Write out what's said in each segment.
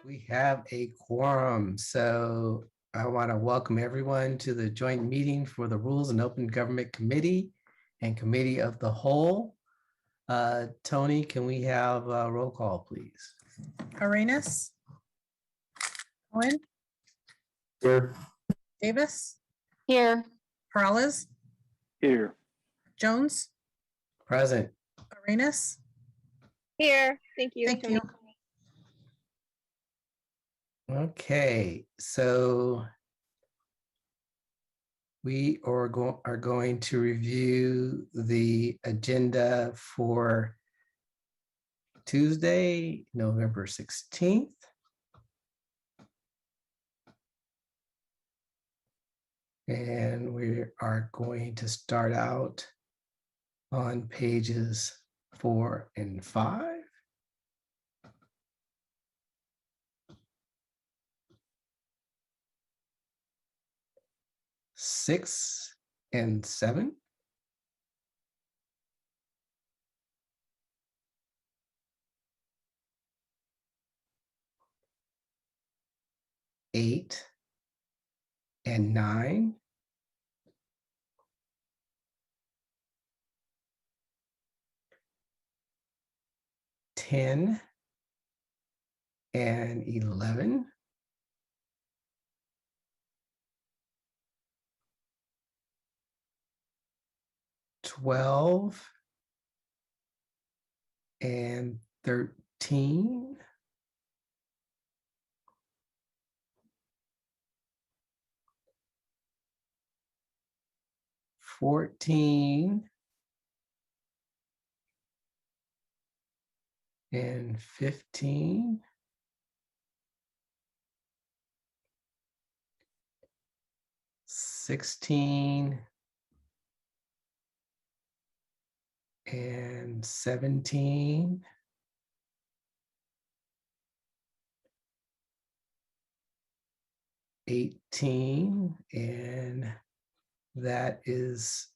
We have a quorum, so I want to welcome everyone to the joint meeting for the Rules and Open Government Committee and Committee of the Whole. Tony, can we have a roll call, please? Arenas, Cohen, Here. Davis, Here. Peralez, Here. Jones, Present. Arenas. Here. Thank you. Thank you. Okay, so we are going to review the agenda for Tuesday, November 16th. And we are going to start out on pages 4 and 5. Six and 7. Eight and 9. Ten and 11. 12 and 13. 14 and 15. 16 and 17. 18, and that is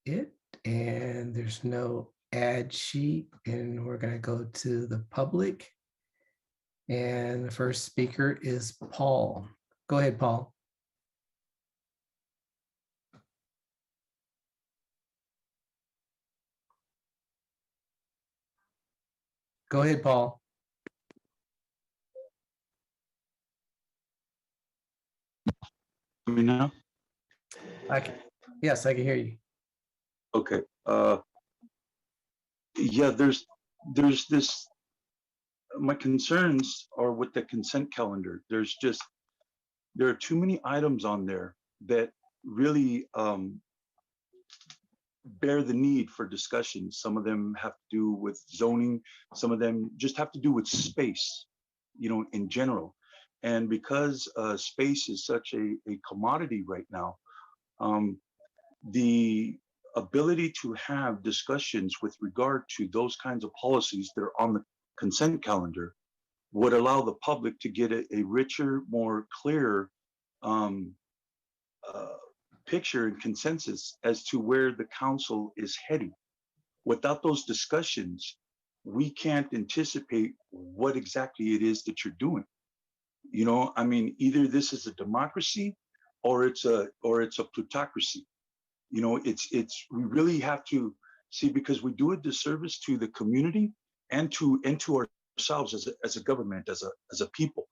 it. And there's no ad sheet, and we're going to go to the public. And the first speaker is Paul. Go ahead, Paul. Go ahead, Paul. Me now? Yes, I can hear you. Okay. Yeah, there's this, my concerns are with the consent calendar. There are too many items on there that really bear the need for discussion. Some of them have to do with zoning. Some of them just have to do with space, in general. And because space is such a commodity right now, the ability to have discussions with regard to those kinds of policies that are on the consent calendar would allow the public to get a richer, more clear picture and consensus as to where the council is heading. Without those discussions, we can't anticipate what exactly it is that you're doing. Either this is a democracy or it's a plutocracy. We really have to see, because we do a disservice to the community and to ourselves as a government, as a people.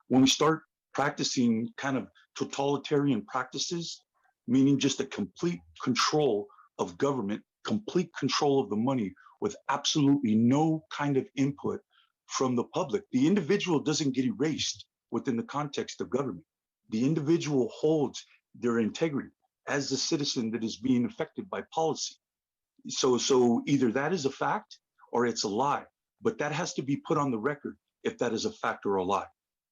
When we start practicing kind of totalitarian practices, meaning just a complete control of government, complete control of the money with absolutely no kind of input from the public, the individual doesn't get erased within the context of government. The individual holds their integrity as a citizen that is being affected by policy. So either that is a fact or it's a lie, but that has to be put on the record if that is a fact or a lie,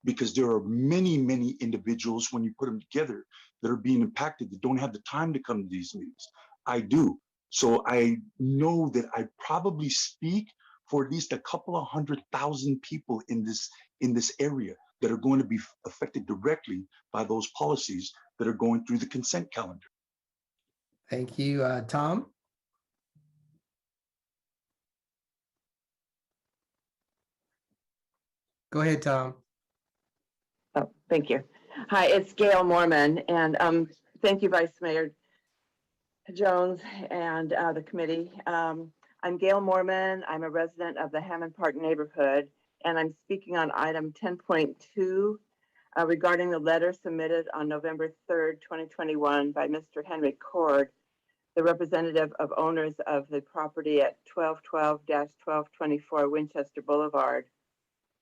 because there are many, many individuals, when you put them together, that are being impacted, that don't have the time to come to these meetings. I do. So I know that I probably speak for at least a couple of 100,000 people in this area that are going to be affected directly by those policies that are going through the consent calendar. Thank you, Tom. Go ahead, Tom. Oh, thank you. Hi, it's Gail Mormon, and thank you, Vice Mayor Jones and the committee. I'm Gail Mormon. I'm a resident of the Hammond Park neighborhood, and I'm speaking on item 10.2 regarding the letter submitted on November 3rd, 2021 by Mr. Henry Cord, the representative of owners of the property at 1212-1224 Winchester Boulevard.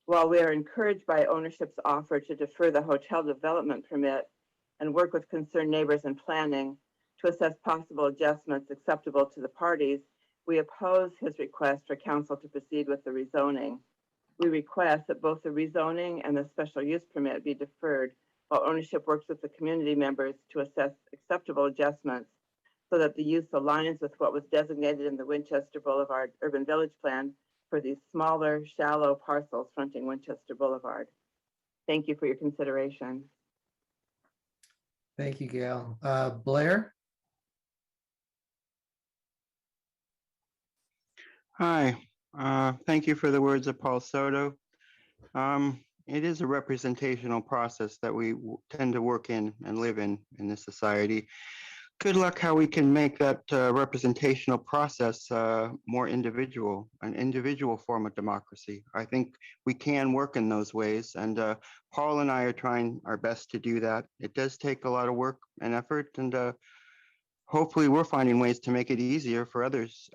While we are encouraged by ownership's offer to defer the hotel development permit and work with concerned neighbors in planning to assess possible adjustments acceptable to the parties, we oppose his request for council to proceed with the rezoning. We request that both the rezoning and the special use permit be deferred while ownership works with the community members to assess acceptable adjustments so that the use aligns with what was designated in the Winchester Boulevard Urban Village Plan for these smaller, shallow parcels fronting Winchester Boulevard. Thank you for your consideration. Thank you, Gail. Blair? Hi, thank you for the words of Paul Soto. It is a representational process that we tend to work in and live in this society. Good luck how we can make that representational process more individual, an individual form of democracy. I think we can work in those ways, and Paul and I are trying our best to do that. It does take a lot of work and effort, and hopefully we're finding ways to make it easier for others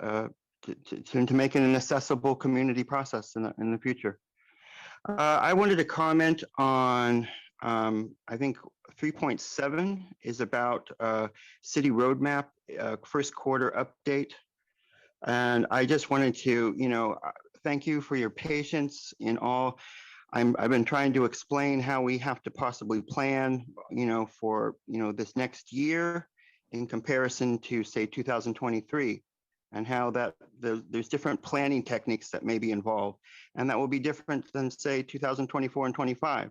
to make it an accessible community process in the future. I wanted to comment on, I think 3.7 is about city roadmap, first quarter update. And I just wanted to, thank you for your patience in all. I've been trying to explain how we have to possibly plan, for, this next year in comparison to, say, 2023. And how that there's different planning techniques that may be involved, and that will be different than, say, 2024 and 25.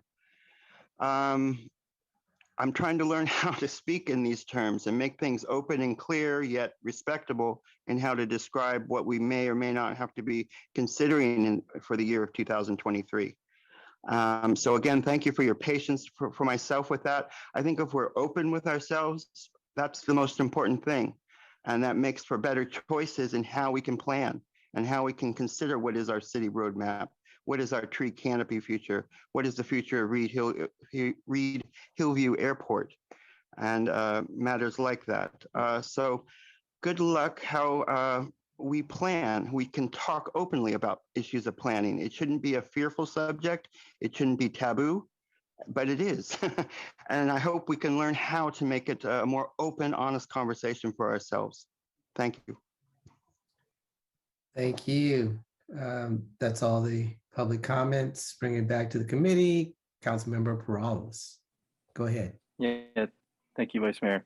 I'm trying to learn how to speak in these terms and make things open and clear yet respectable in how to describe what we may or may not have to be considering for the year of 2023. So again, thank you for your patience for myself with that. I think if we're open with ourselves, that's the most important thing. And that makes for better choices in how we can plan and how we can consider what is our city roadmap, what is our tree canopy future, what is the future of Reed Hillview Airport, and matters like that. So good luck how we plan. We can talk openly about issues of planning. It shouldn't be a fearful subject. It shouldn't be taboo. But it is. And I hope we can learn how to make it a more open, honest conversation for ourselves. Thank you. Thank you. That's all the public comments. Bring it back to the committee. Councilmember Perales. Go ahead. Yeah, thank you, Vice Mayor.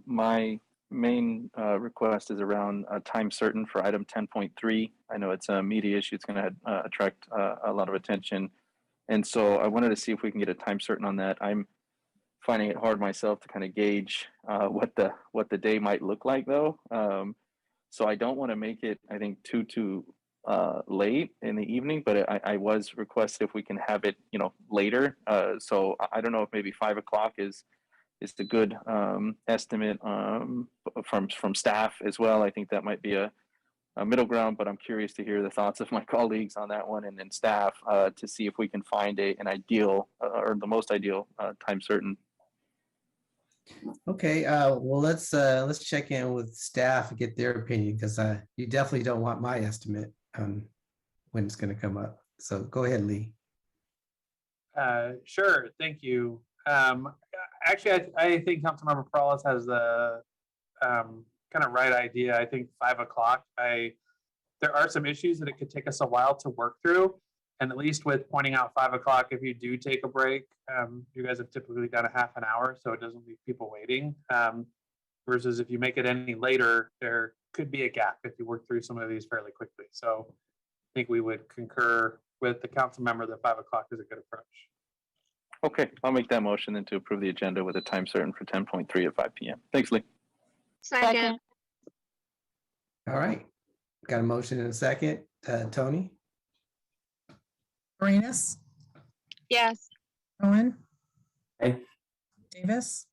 My main request is around time certain for item 10.3. I know it's a media issue. It's going to attract a lot of attention. And so I wanted to see if we can get a time certain on that. I'm finding it hard myself to kind of gauge what the day might look like, though. So I don't want to make it, I think, too late in the evening. But I was requested if we can have it, later. So I don't know if maybe 5 o'clock is the good estimate from staff as well. I think that might be a middle ground, but I'm curious to hear the thoughts of my colleagues on that one and then staff to see if we can find an ideal or the most ideal time certain. Okay, well, let's check in with staff and get their opinion, because you definitely don't want my estimate on when it's going to come up. So go ahead, Lee. Sure, thank you. Actually, I think Councilmember Perales has the kind of right idea. I think 5 o'clock. There are some issues that it could take us a while to work through, and at least with pointing out 5 o'clock, if you do take a break, you guys have typically got a half an hour, so it doesn't leave people waiting. Versus if you make it any later, there could be a gap if you work through some of these fairly quickly. So I think we would concur with the council member that 5 o'clock is a good approach. Okay, I'll make that motion then to approve the agenda with a time certain for 10.3 at 5 p.m. Thanks, Lee. Second. All right, got a motion and a second. Tony? Arenas, Yes. Cohen, Aye. Davis,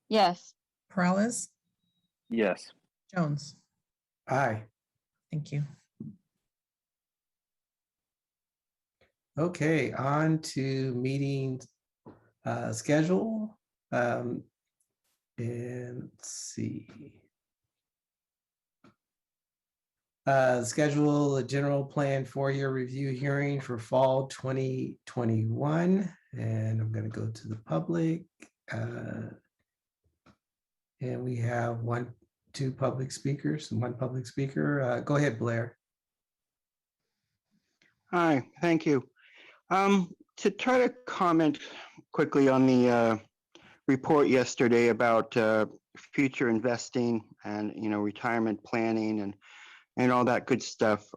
Yes. Peralez, Yes. Jones. Aye. Thank you. Okay, on to meeting schedule. And let's see. Schedule a general plan 4-year review hearing for fall 2021. And I'm going to go to the public. And we have two public speakers and one public speaker. Go ahead, Blair. Hi, thank you. To try to comment quickly on the report yesterday about future investing and retirement planning and all that good stuff.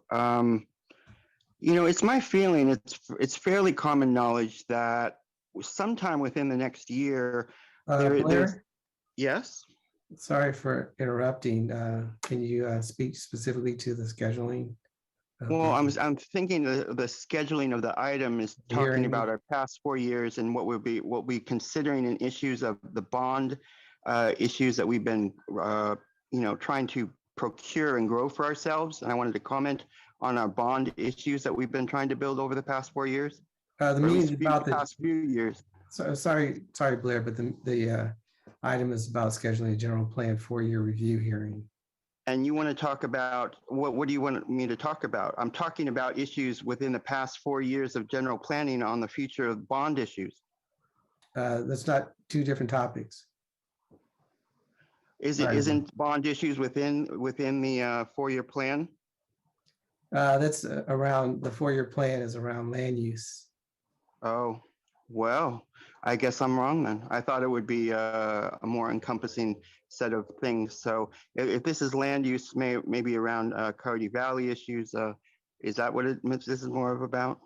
It's my feeling it's fairly common knowledge that sometime within the next year, there's Blair, yes. sorry for interrupting. Can you speak specifically to the scheduling? Well, I'm thinking the scheduling of the item is talking Hearing. about our past 4 years and what we're considering in issues of the bond issues that we've been trying to procure and grow for ourselves. And I wanted to comment on our bond issues that we've been trying to build over the past 4 years. The meeting is about the past few years. Sorry, Blair, but the item is about scheduling a general plan 4-year review hearing. And you want to talk about, what do you want me to talk about? I'm talking about issues within the past 4 years of general planning on the future of bond issues. That's not two different topics. Isn't bond issues within the 4-year plan? That's around, the 4-year plan is around land use. Oh, well, I guess I'm wrong then. I thought it would be a more encompassing set of things. So if this is land use, maybe around Coyote Valley issues, is that what this is more of about?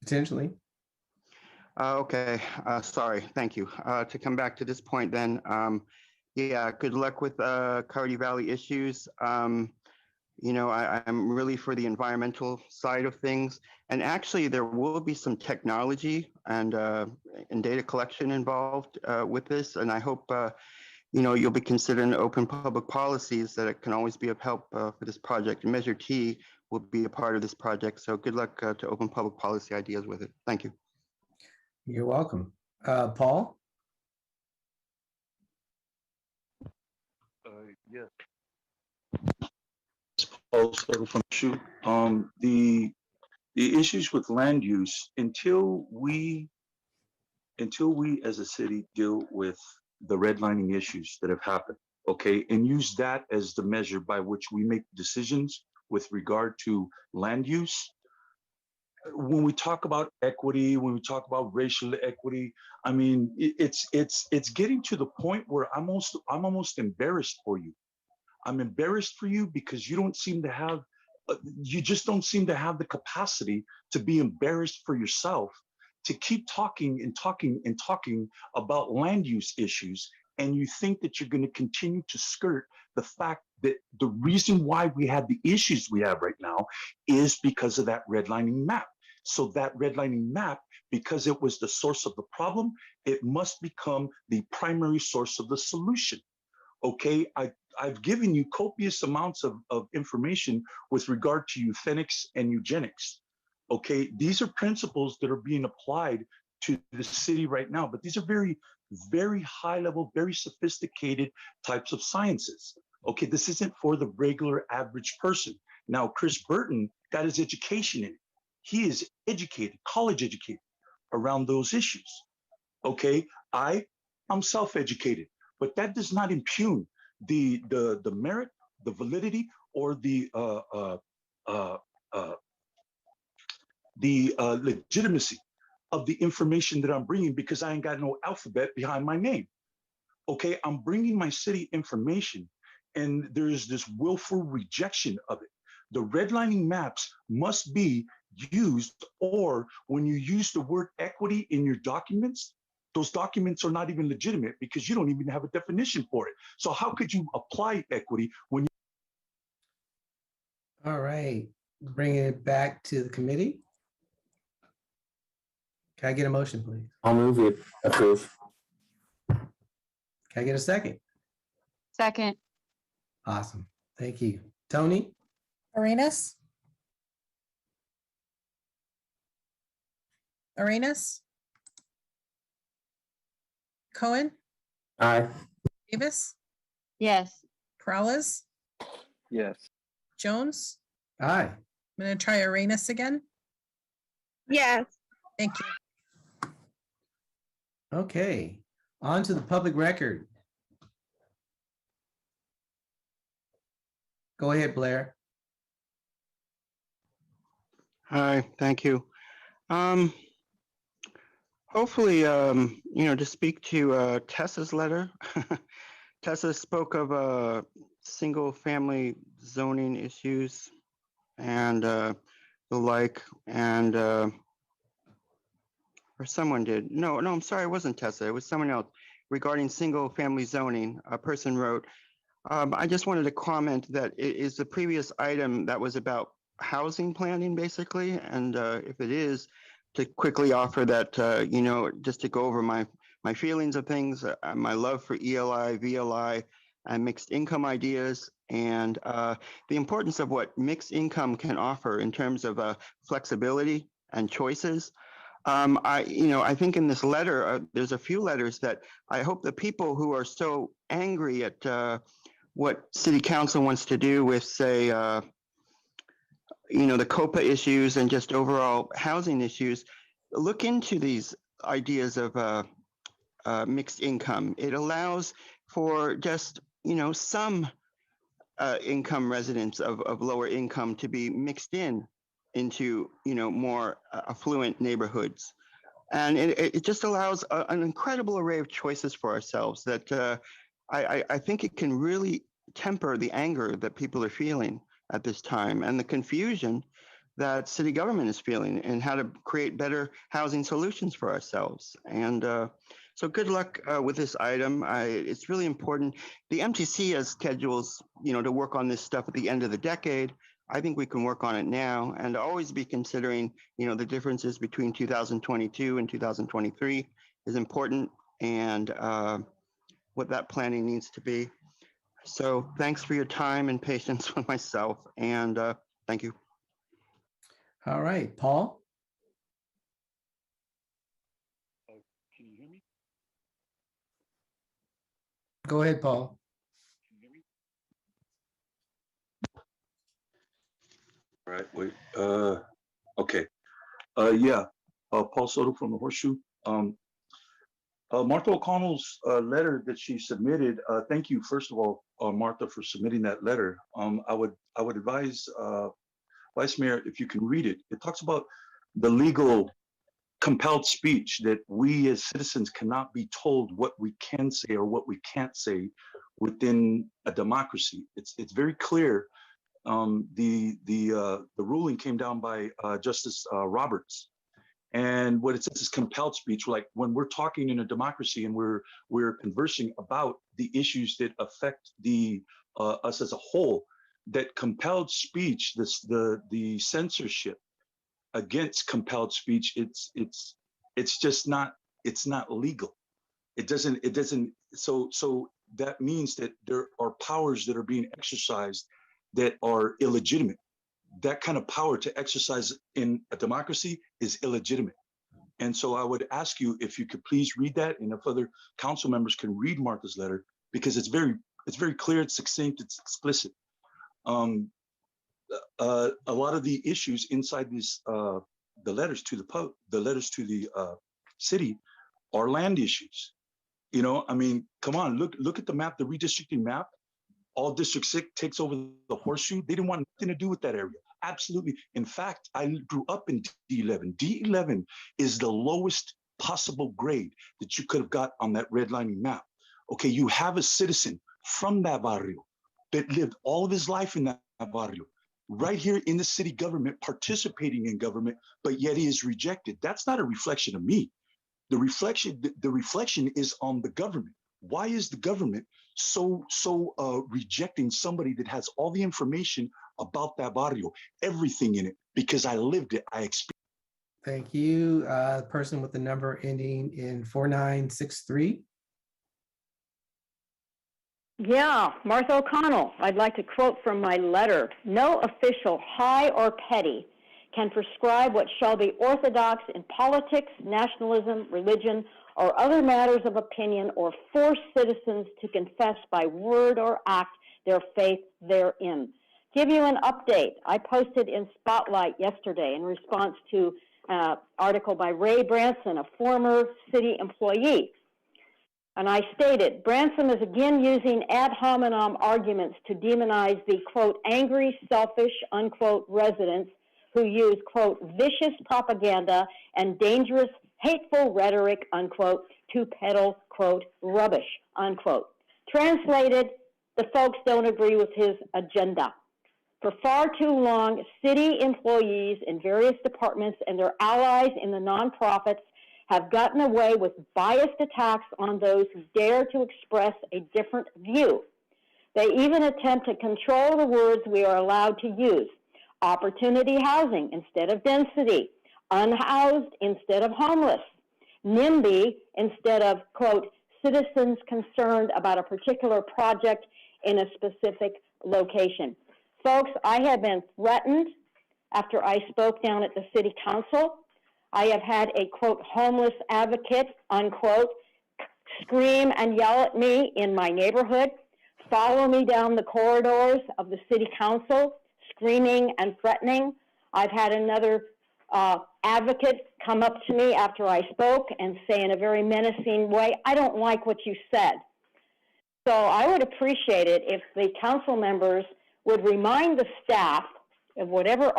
Potentially. Okay, sorry, thank you. To come back to this point then, yeah, good luck with Coyote Valley issues. I'm really for the environmental side of things. And actually, there will be some technology and data collection involved with this. And I hope, you'll be considering open public policies that it can always be of help for this project. And Measure T will be a part of this project. So good luck to open public policy ideas with it. Thank you. You're welcome. Paul? Yes. Also from shoot, the issues with land use until we as a city deal with the redlining issues that have happened, okay, and use that as the measure by which we make decisions with regard to land use. When we talk about equity, when we talk about racial equity, I mean, it's getting to the point where I'm almost embarrassed for you. I'm embarrassed for you because you just don't seem to have the capacity to be embarrassed for yourself, to keep talking and talking and talking about land use issues. And you think that you're going to continue to skirt the fact that the reason why we have the issues we have right now is because of that redlining map. So that redlining map, because it was the source of the problem, it must become the primary source of the solution. Okay, I've given you copious amounts of information with regard to euthenics and eugenics. Okay, these are principles that are being applied to the city right now, but these are very, very high level, very sophisticated types of sciences. Okay, this isn't for the regular average person. Now, Chris Burton got his education in it. He is educated, college educated around those issues. Okay, I'm self-educated, but that does not impugn the merit, the validity, or the legitimacy of the information that I'm bringing, because I ain't got no alphabet behind my name. Okay, I'm bringing my city information, and there's this willful rejection of it. The redlining maps must be used, or when you use the word equity in your documents, those documents are not even legitimate because you don't even have a definition for it. So how could you apply equity when you... All right, bringing it back to the committee. Can I get a motion, please? I'll move it. Approve. Can I get a second? Second. Awesome. Thank you. Tony? Arenas? Arenas? Cohen? Aye. Davis? Yes. Peralez? Yes. Jones? Aye. I'm going to try Arenas again. Yes. Thank you. Okay. On to the public record. Go ahead, Blair. Hi, thank you. Hopefully, to speak to Tessa's letter. Tessa spoke of single-family zoning issues and the like, and or someone did. No, I'm sorry, it wasn't Tessa. It was someone else regarding single-family zoning. A person wrote, I just wanted to comment that it is the previous item that was about housing planning, basically, and if it is, to quickly offer that, just to go over my feelings of things, my love for ELI, VLI, and mixed income ideas, and the importance of what mixed income can offer in terms of flexibility and choices. I think in this letter, there's a few letters that I hope the people who are so angry at what City Council wants to do with, say, the COPA issues and just overall housing issues, look into these ideas of mixed income. It allows for just, some income residents of lower income to be mixed into, more affluent neighborhoods. And it just allows an incredible array of choices for ourselves that I think it can really temper the anger that people are feeling at this time and the confusion that city government is feeling and how to create better housing solutions for ourselves. And so good luck with this item. It's really important. The MTC has schedules, to work on this stuff at the end of the decade. I think we can work on it now and always be considering, the differences between 2022 and 2023 is important, and what that planning needs to be. So thanks for your time and patience with myself, and thank you. All right, Paul? Can you hear me? Go ahead, Paul. Can you hear me? All right, wait. Okay. Yeah. Paul Soto from the Horseshoe. Martha O'Connell's letter that she submitted. Thank you, first of all, Martha, for submitting that letter. I would advise Vice Mayor, if you can read it. It talks about the legal compelled speech, that we as citizens cannot be told what we can say or what we can't say within a democracy. It's very clear. The ruling came down by Justice Roberts. And what it says is compelled speech. Like when we're talking in a democracy and we're conversing about the issues that affect us as a whole, that compelled speech, the censorship against compelled speech, it's just not, it's not legal. It doesn't. So that means that there are powers that are being exercised that are illegitimate. That kind of power to exercise in a democracy is illegitimate. And so I would ask you if you could please read that, and if other council members can read Martha's letter, because it's very clear, it's succinct, it's explicit. A lot of the issues inside this, the letters to the city, are land issues. I mean, come on, look at the map, the redistricting map. All District 6 takes over the Horseshoe. They didn't want nothing to do with that area. Absolutely. In fact, I grew up in D11. D11 is the lowest possible grade that you could have got on that redlining map. Okay, you have a citizen from that barrio that lived all of his life in that barrio, right here in the city government, participating in government, but yet he is rejected. That's not a reflection of me. The reflection is on the government. Why is the government so rejecting somebody that has all the information about that barrio, everything in it? Because I lived it, I experienced. Thank you. Person with the number ending in 4963. Yeah, Martha O'Connell. I'd like to quote from my letter. No official, high or petty, can prescribe what shall be orthodox in politics, nationalism, religion, or other matters of opinion, or force citizens to confess by word or act their faith therein. Give you an update. I posted in Spotlight yesterday in response to an article by Ray Branson, a former city employee. And I stated, Branson is again using ad hominem arguments to demonize the, quote, angry, selfish, unquote, residents who use, quote, vicious propaganda and dangerous, hateful rhetoric, unquote, to peddle, quote, rubbish, unquote. Translated, the folks don't agree with his agenda. For far too long, city employees in various departments and their allies in the nonprofits have gotten away with biased attacks on those who dare to express a different view. They even attempt to control the words we are allowed to use. Opportunity housing instead of density, unhoused instead of homeless, NIMBY instead of, quote, citizens concerned about a particular project in a specific location. Folks, I have been threatened after I spoke down at the city council. I have had a, quote, homeless advocate, unquote, scream and yell at me in my neighborhood, follow me down the corridors of the city council, screaming and threatening. I've had another advocate come up to me after I spoke and say in a very menacing way, I don't like what you said. So I would appreciate it if the council members would remind the staff of whatever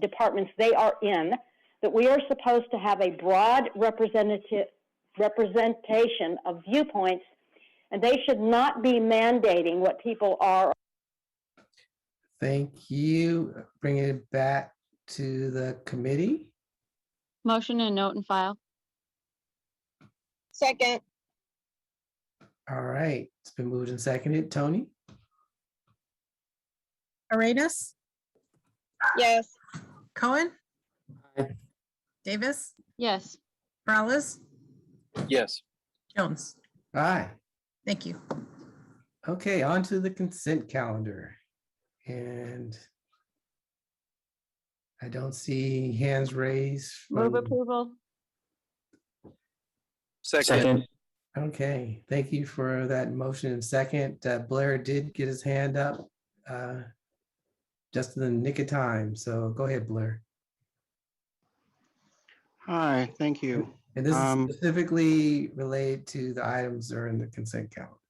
departments they are in that we are supposed to have a broad representation of viewpoints, and they should not be mandating what people are. Thank you. Bringing it back to the committee. Motion and note and file. Second. All right, it's been moved and seconded. Tony? Arenas, Yes. Cohen, Aye. Davis, Yes. Morales, Yes. Jones. Aye. Thank you. Okay, on to the consent calendar. And I don't see hands raised. Move from- approval. Second. Okay, thank you for that motion and second. Blair did get his hand up just in the nick of time. So go ahead, Blair. Hi, thank you. And this is Um, specifically related to the items that are in the consent calendar.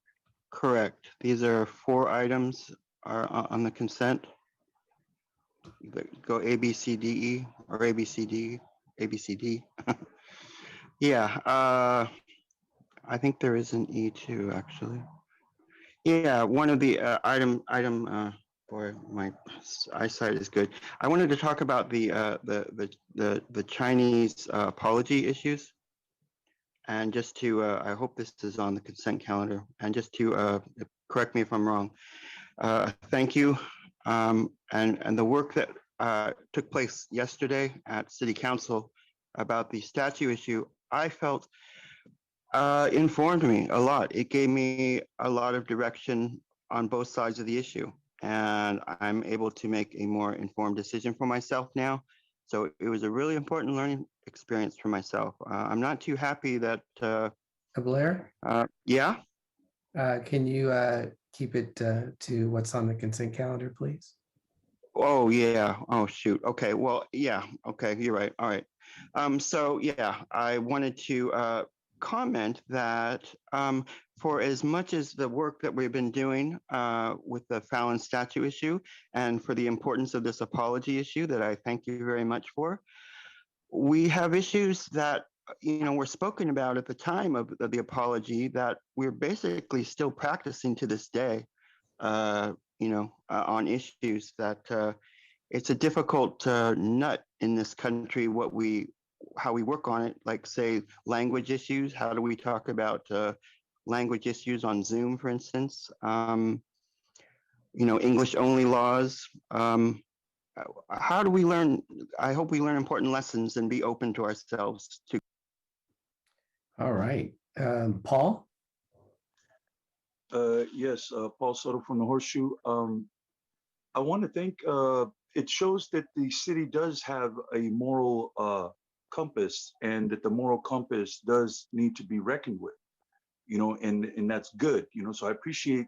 Correct. These are 4 items are on the consent. Go A, B, C, D, E, or A, B, C, D, A, B, C, D. Yeah, I think there is an E too, actually. Yeah, one of the boy, my eyesight is good. I wanted to talk about the Chinese apology issues. And just to, I hope this is on the consent calendar, and just to correct me if I'm wrong. Thank you. And the work that took place yesterday at City Council about the statue issue, I felt informed me a lot. It gave me a lot of direction on both sides of the issue, and I'm able to make a more informed decision for myself now. So it was a really important learning experience for myself. I'm not too happy that. Blair, Yeah. can you keep it to what's on the consent calendar, please? Oh yeah. Oh shoot. Okay. Well, yeah. Okay. You're right. All right. So yeah, I wanted to comment that for as much as the work that we've been doing with the Fallon statue issue, and for the importance of this apology issue that I thank you very much for, we have issues that were spoken about at the time of the apology that we're basically still practicing to this day. On issues that it's a difficult nut in this country. How we work on it, like say language issues. How do we talk about language issues on Zoom, for instance? English only laws. how do we learn? I hope we learn important lessons and be open to ourselves to. All right. Paul? Yes, Paul Soto from the Horseshoe. I want to thank, it shows that the city does have a moral compass, and that the moral compass does need to be reckoned with, and that's good, so I appreciate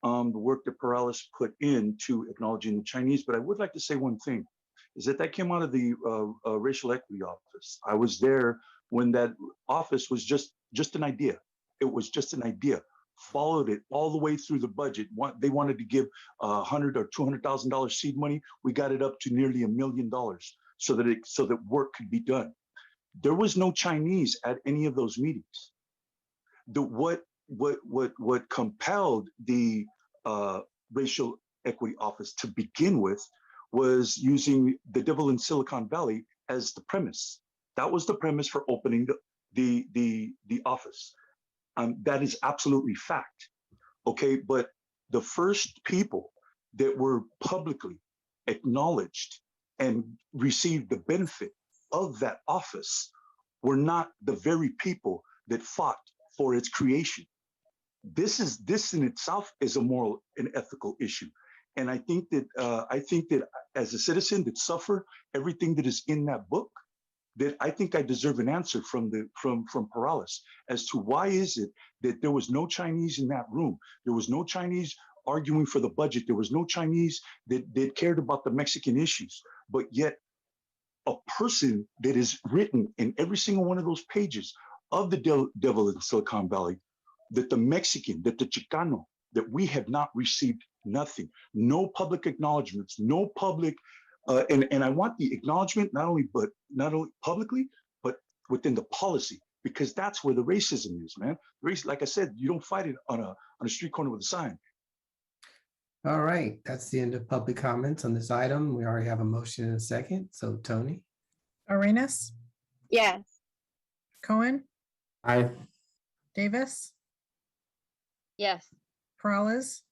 the work that Perales put into acknowledging the Chinese. But I would like to say one thing, is that came out of the racial equity office. I was there when that office was just an idea. It was just an idea. Followed it all the way through the budget. They wanted to give $100,000 or $200,000 seed money. We got it up to nearly $1 million so that work could be done. There was no Chinese at any of those meetings. What compelled the racial equity office to begin with was using the devil in Silicon Valley as the premise. That was the premise for opening the office. That is absolutely fact. Okay, but the first people that were publicly acknowledged and received the benefit of that office were not the very people that fought for its creation. This in itself is a moral and ethical issue. And I think that as a citizen that suffered everything that is in that book, that I think I deserve an answer from Perales as to why is it that there was no Chinese in that room. There was no Chinese arguing for the budget. There was no Chinese that cared about the Mexican issues. But yet a person that is written in every single one of those pages of the devil in Silicon Valley, that the Mexican, that the Chicano, that we have not received nothing, no public acknowledgements, no public, and I want the acknowledgement not only publicly, but within the policy, because that's where the racism is, man. Race, like I said, you don't fight it on a street corner with a sign. All right, that's the end of public comments on this item. We already have a motion and a second. So Tony? Arenas, Yes. Cohen, Aye. Davis, Yes. Perales,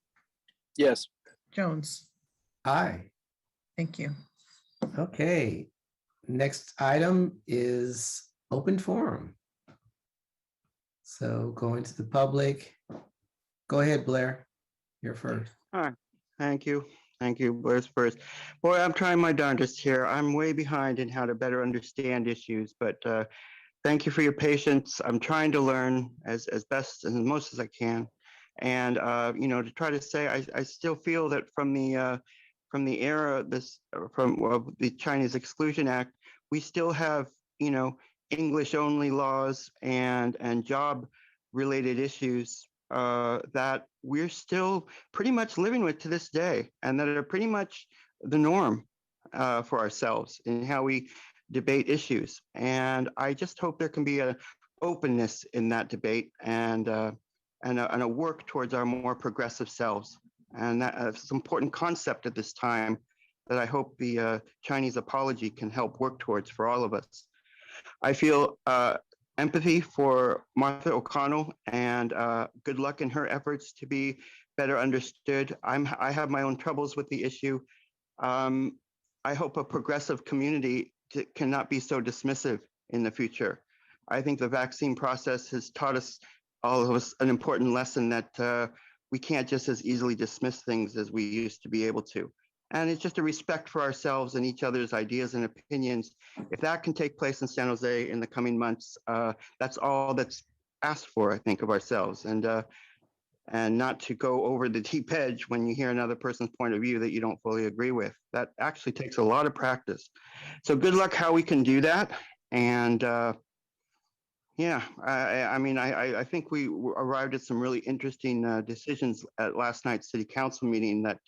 Yes. Jones. Aye. Thank you. Okay, next item is open forum. So going to the public. Go ahead, Blair. You're first. All right. Thank you. Thank you. Blair's first. Boy, I'm trying my darndest here. I'm way behind in how to better understand issues, but thank you for your patience. I'm trying to learn as best and as most as I can. And to try to say, I still feel that from the era from the Chinese Exclusion Act, we still have English only laws and job related issues that we're still pretty much living with to this day, and that are pretty much the norm for ourselves in how we debate issues. And I just hope there can be an openness in that debate and a work towards our more progressive selves. And that's an important concept at this time that I hope the Chinese apology can help work towards for all of us. I feel empathy for Martha O'Connell, and good luck in her efforts to be better understood. I have my own troubles with the issue. I hope a progressive community cannot be so dismissive in the future. I think the vaccine process has taught us, all of us, an important lesson that we can't just as easily dismiss things as we used to be able to. And it's just a respect for ourselves and each other's ideas and opinions. If that can take place in San Jose in the coming months, that's all that's asked for, I think, of ourselves. And not to go over the deep edge when you hear another person's point of view that you don't fully agree with. That actually takes a lot of practice. So good luck how we can do that. And yeah, I think we arrived at some really interesting decisions at last night's city council meeting that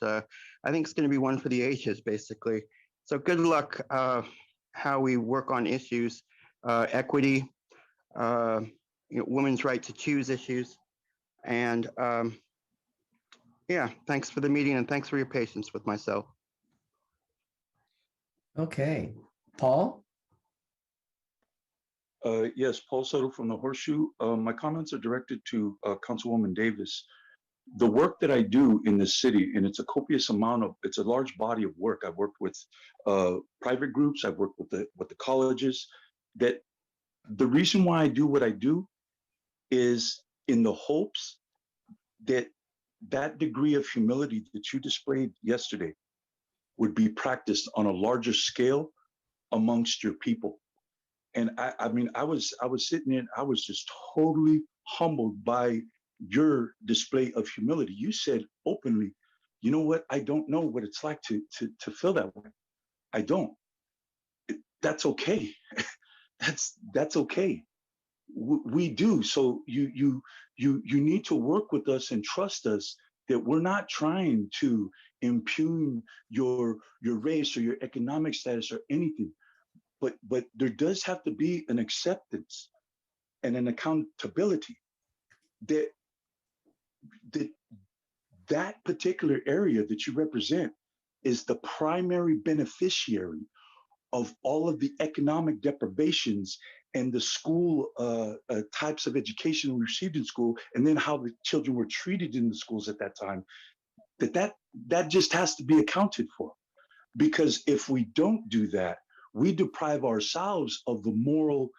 I think is going to be one for the ages, basically. So good luck how we work on issues, equity, women's right to choose issues. And yeah, thanks for the meeting and thanks for your patience with myself. Okay, Paul? Yes, Paul Soto from the Horseshoe. My comments are directed to Councilwoman Davis. the work that I do in the city, and it's a copious amount of, it's a large body of work. I've worked with private groups. I've worked with the colleges. That the reason why I do what I do is in the hopes that that degree of humility that you displayed yesterday would be practiced on a larger scale amongst your people. And I mean, I was sitting in, I was just totally humbled by your display of humility. You said openly, you know what? I don't know what it's like to feel that way. I don't. That's okay. That's okay. We do. So you need to work with us and trust us that we're not trying to impugn your race or your economic status or anything. But there does have to be an acceptance and an accountability that that that particular area that you represent is the primary beneficiary of all of the economic deprivations and the school types of education we received in school, and then how the children were treated in the schools at that time. That just has to be accounted for, because if we don't do that, we deprive ourselves of the moral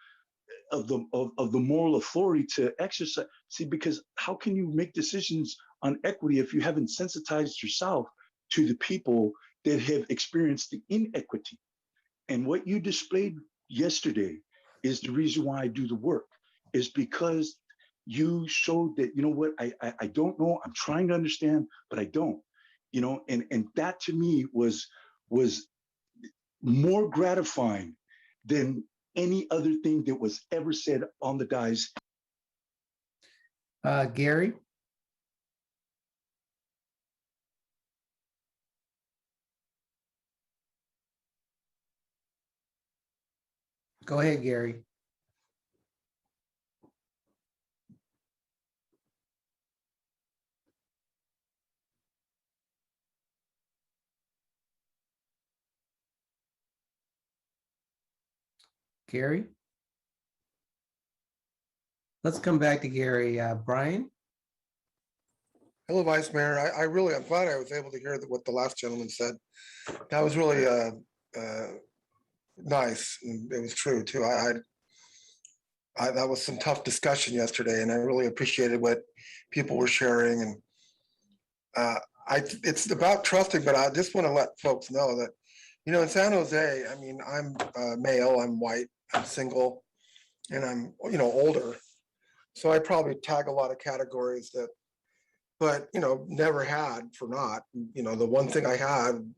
of the moral authority to exercise. See, because how can you make decisions on equity if you haven't sensitized yourself to the people that have experienced the inequity? And what you displayed yesterday is the reason why I do the work, is because you showed that, you know what, I don't know, I'm trying to understand, but I don't, you know, and that to me was more gratifying than any other thing that was ever said on the dais. Gary? Go ahead, Gary. Gary? Let's come back to Gary. Brian? Hello, Vice Mayor. I'm glad I was able to hear what the last gentleman said. That was really nice. And it was true too. That was some tough discussion yesterday, and I really appreciated what people were sharing. And it's about trusting, but I just want to let folks know that, you know, in San Jose, I mean, I'm male, I'm white, I'm single, and I'm, you know, older. So I probably tag a lot of categories that, but, you know, never had for not. You know, the one thing I had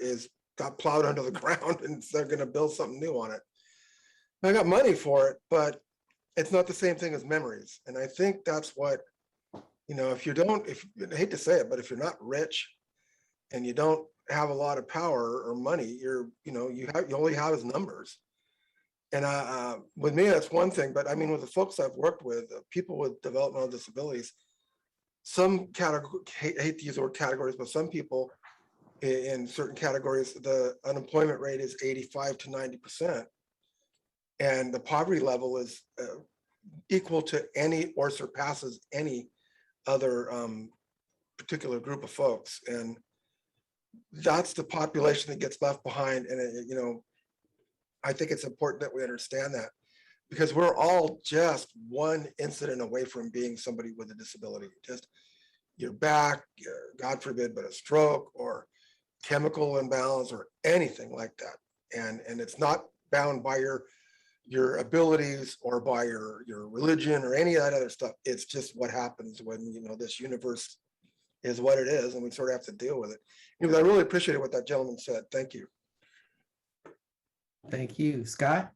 is got plowed under the ground, and they're going to build something new on it. I got money for it, but it's not the same thing as memories. And I think that's what, you know, if I hate to say it, but if you're not rich and you don't have a lot of power or money, you only have is numbers. And with me, that's one thing. But I mean, with the folks I've worked with, people with developmental disabilities, some category, hate to use the word categories, but some people in certain categories, the unemployment rate is 85 to 90%. And the poverty level is equal to any or surpasses any other particular group of folks. And that's the population that gets left behind. And, you know, I think it's important that we understand that, because we're all just one incident away from being somebody with a disability. Just your back, God forbid, but a stroke or chemical imbalance or anything like that. And it's not bound by your abilities or by your religion or any of that other stuff. It's just what happens when, you know, this universe is what it is, and we sort of have to deal with it. You know, I really appreciated what that gentleman said. Thank you. Thank you. Scott?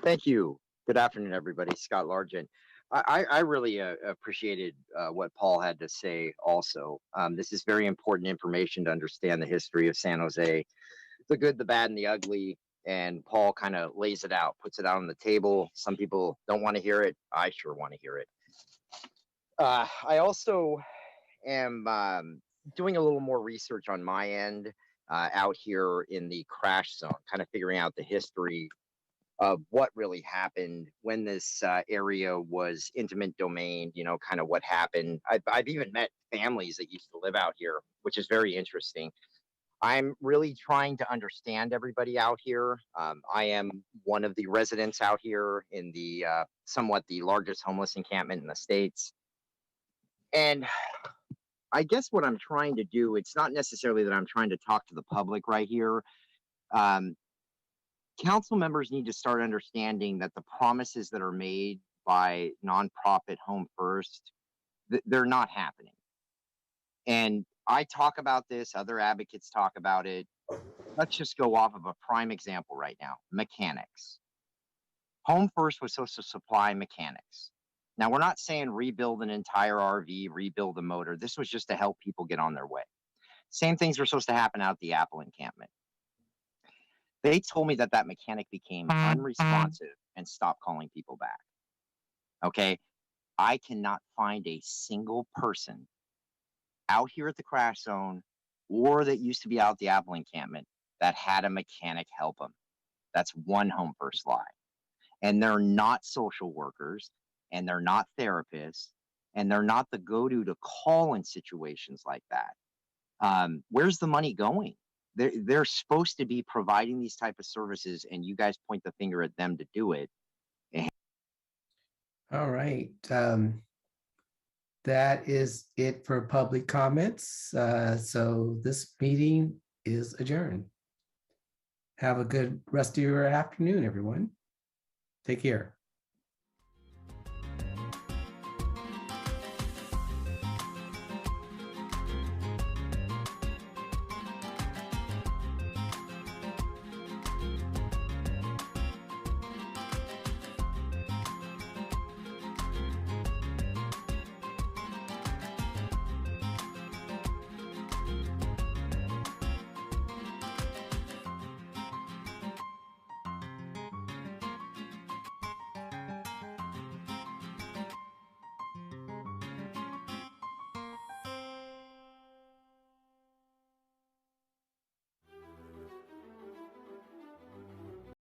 Thank you. Good afternoon, everybody. Scott Largent. I really appreciated what Paul had to say also. This is very important information to understand the history of San Jose, the good, the bad, and the ugly. And Paul kind of lays it out, puts it out on the table. Some people don't want to hear it. I sure want to hear it. I also am doing a little more research on my end out here in the crash zone, kind of figuring out the history of what really happened when this area was intimate domain, kind of what happened. I've even met families that used to live out here, which is very interesting. I'm really trying to understand everybody out here. I am one of the residents out here in the somewhat the largest homeless encampment in the States. And I guess what I'm trying to do, it's not necessarily that I'm trying to talk to the public right here. Council members need to start understanding that the promises that are made by nonprofit Home First, they're not happening. And I talk about this, other advocates talk about it. Let's just go off of a prime example right now, mechanics. Home First was supposed to supply mechanics. Now, we're not saying rebuild an entire RV, rebuild a motor. This was just to help people get on their way. Same things were supposed to happen out at the Apple encampment. They told me that that mechanic became unresponsive and stopped calling people back. Okay, I cannot find a single person out here at the crash zone or that used to be out at the Apple encampment that had a mechanic help them. That's one Home First lie. And they're not social workers, and they're not therapists, and they're not the go-to to call in situations like that. Where's the money going? They're supposed to be providing these type of services, and you guys point the finger at them to do it. All right. That is it for public comments. So this meeting is adjourned. Have a good rest of your afternoon, everyone. Take care.